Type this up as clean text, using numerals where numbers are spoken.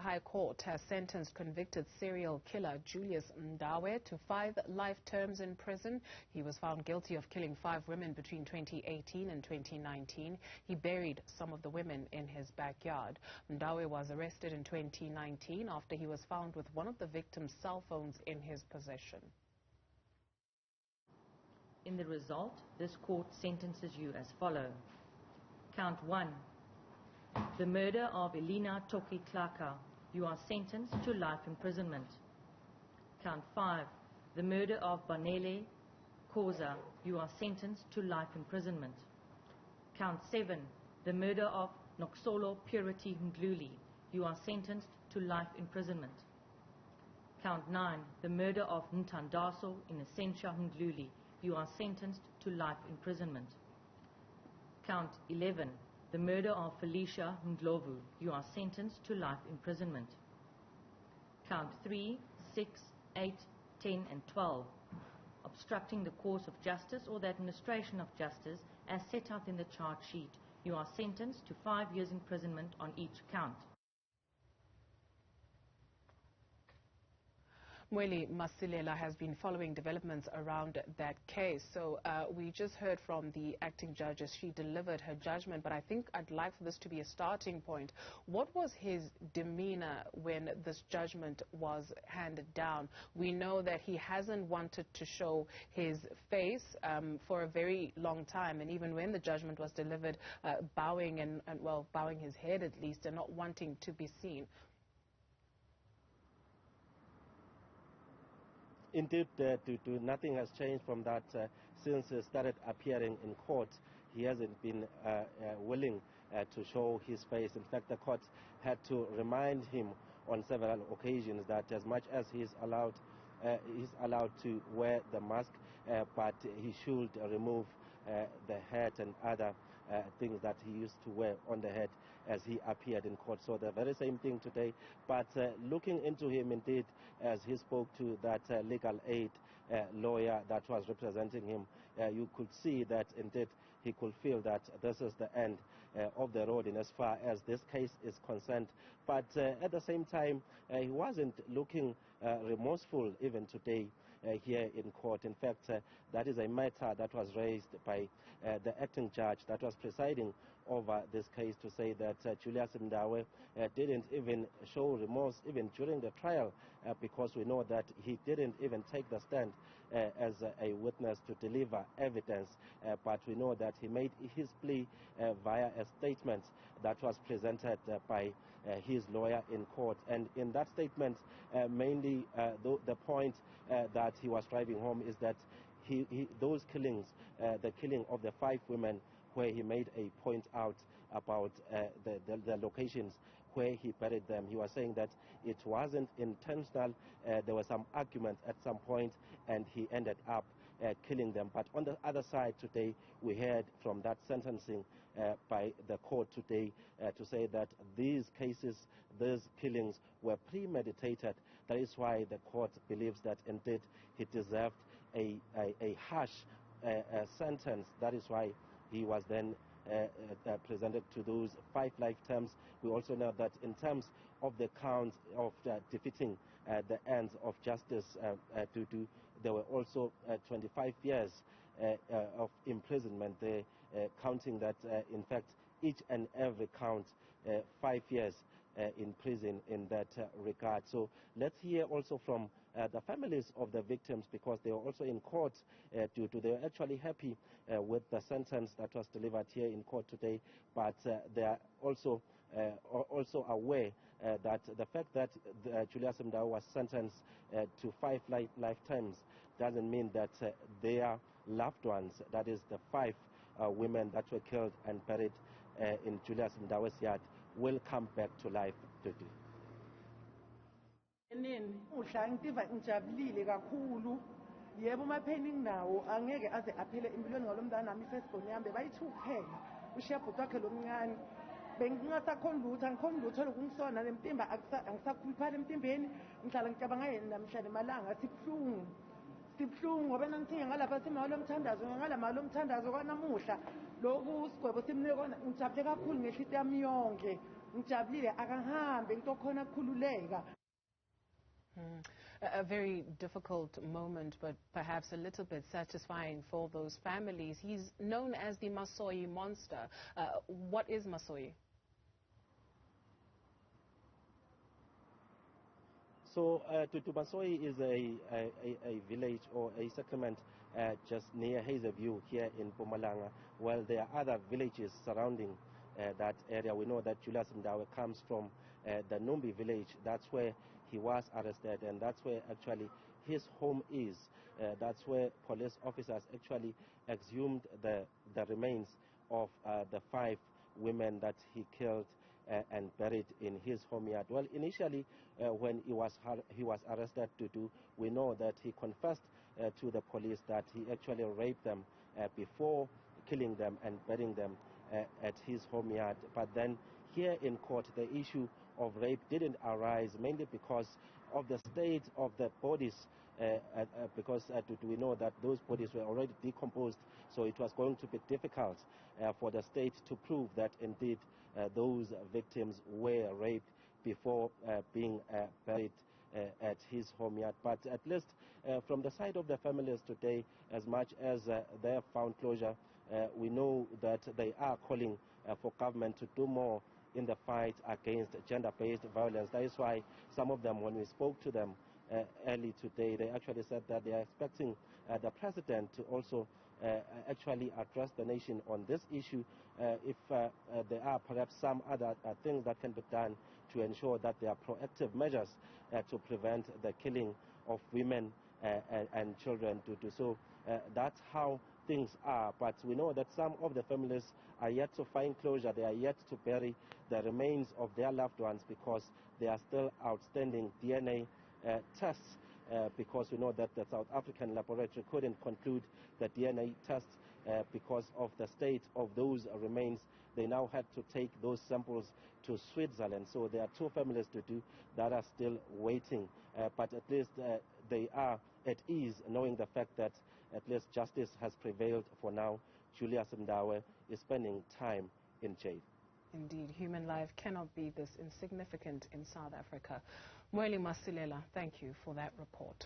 High Court has sentenced convicted serial killer Julius Mndawe to 5 life terms in prison. He was found guilty of killing 5 women between 2018 and 2019. He buried some of the women in his backyard. Mndawe was arrested in 2019 after he was found with one of the victim's cell phones in his possession. In the result, this court sentences you as follows. Count 1. The murder of Elena Toki Klaka. You are sentenced to life imprisonment. Count 5. The murder of Banele Khoza. You are sentenced to life imprisonment. Count 7. The murder of Noxolo Purity Ndluli. You are sentenced to life imprisonment. Count 9. The murder of Ntandaso Innocentia Ndluli. You are sentenced to life imprisonment. Count 11. The murder of Felicia Ndlovu. You are sentenced to life imprisonment. Count 3, 6, 8, 10 and 12. Obstructing the course of justice or the administration of justice as set out in the charge sheet. You are sentenced to 5 years imprisonment on each count. Mweli Masilela has been following developments around that case. So we just heard from the acting judge as she delivered her judgment, but I think I'd like for this to be a starting point. What was his demeanor when this judgment was handed down? We know that he hasn't wanted to show his face for a very long time, and even when the judgment was delivered, bowing and bowing his head at least and not wanting to be seen. Indeed, nothing has changed from that since he started appearing in court. He hasn't been willing to show his face. In fact, the court had to remind him on several occasions that as much as he's allowed to wear the mask, but he should remove the hat and other things that he used to wear on the head as he appeared in court. So the very same thing today. But looking into him, indeed, as he spoke to that legal aid lawyer that was representing him, you could see that indeed he could feel that this is the end of the road in as far as this case is concerned. But at the same time, he wasn't looking remorseful even today here in court. In fact, that is a matter that was raised by the acting judge that was presiding over this case, to say that Julius Mndawe didn't even show remorse even during the trial, because we know that he didn't even take the stand as a witness to deliver evidence, but we know that he made his plea via a statement that was presented by his lawyer in court. And in that statement, mainly the point that he was driving home is that those killings, the killing of the 5 women, where he made a point out about the locations where he buried them. He was saying that it wasn't intentional. There was some argument at some point and he ended up killing them. But on the other side today, we heard from that sentencing by the court today to say that these cases, these killings were premeditated. That is why the court believes that indeed he deserved a harsh sentence. That is why he was then presented to those 5 life terms. We also know that in terms of the count of defeating the ends of justice, there were also 25 years of imprisonment there, counting that in fact each and every count 5 years in prison in that regard. So let's hear also from the families of the victims, because they were also in court they were actually happy with the sentence that was delivered here in court today, but they are also aware that the fact that Julius Mndawe was sentenced to 5 life terms doesn't mean that their loved ones, that is the 5 women that were killed and buried in Julius Mndawe's yard, will come back to life today. Ngijabulile kakhulu. Yebo mapheni nginawo angeke aze aphele impilweni ngolomntana nami firstborn yami bayithuphela ushepherd wakhe lomncane. Bengingasakhona lutho, angikhona lutho lokungisona nemtimba angisakhuluphana emtimbeni. Ngihlala ngicabanga yena namhlanje malanga sibhlungu ngoba nangithinga ngalapha simalo lomthandazo ngalamalo lomthandazo kwanamuhla lokhu sigwebo simnike kona. Ngijabule kakhulu ngehlite yami yonke ngijabulile akahambe ngizokhona ukukhululeka. A very difficult moment, but perhaps a little bit satisfying for those families. He's known as the Masoyi monster. What is Masoyi? So Masoyi is a village or a settlement just near Hazelview here in Mpumalanga. Well, there are other villages surrounding that area. We know that Julius Mndawe comes from the Numbi village. That's where he was arrested, and that's where actually his home is. That's where police officers actually exhumed the remains of the 5 women that he killed and buried in his home yard. Well, initially, when he was arrested, we know that he confessed to the police that he actually raped them before killing them and burying them at his home yard. But then here in court, the issue of rape didn't arise, mainly because of the state of the bodies, because we know that those bodies were already decomposed, so it was going to be difficult for the state to prove that indeed those victims were raped before being buried at his home yard. But at least from the side of the families today, as much as they have found closure, we know that they are calling for government to do more in the fight against gender-based violence. That is why some of them, when we spoke to them early today, they actually said that they are expecting the president to also actually address the nation on this issue, if there are perhaps some other things that can be done to ensure that there are proactive measures to prevent the killing of women and children. So that's how things are. But we know that some of the families are yet to find closure. They are yet to bury the remains of their loved ones because there are still outstanding DNA tests, because we know that the South African laboratory couldn't conclude the DNA tests because of the state of those remains. They now had to take those samples to Switzerland. So there are 2 families that are still waiting. But at least they are at ease knowing the fact that at least justice has prevailed for now. Julius Mndawe is spending time in jail. Indeed, human life cannot be this insignificant in South Africa. Mweli Masilela, thank you for that report.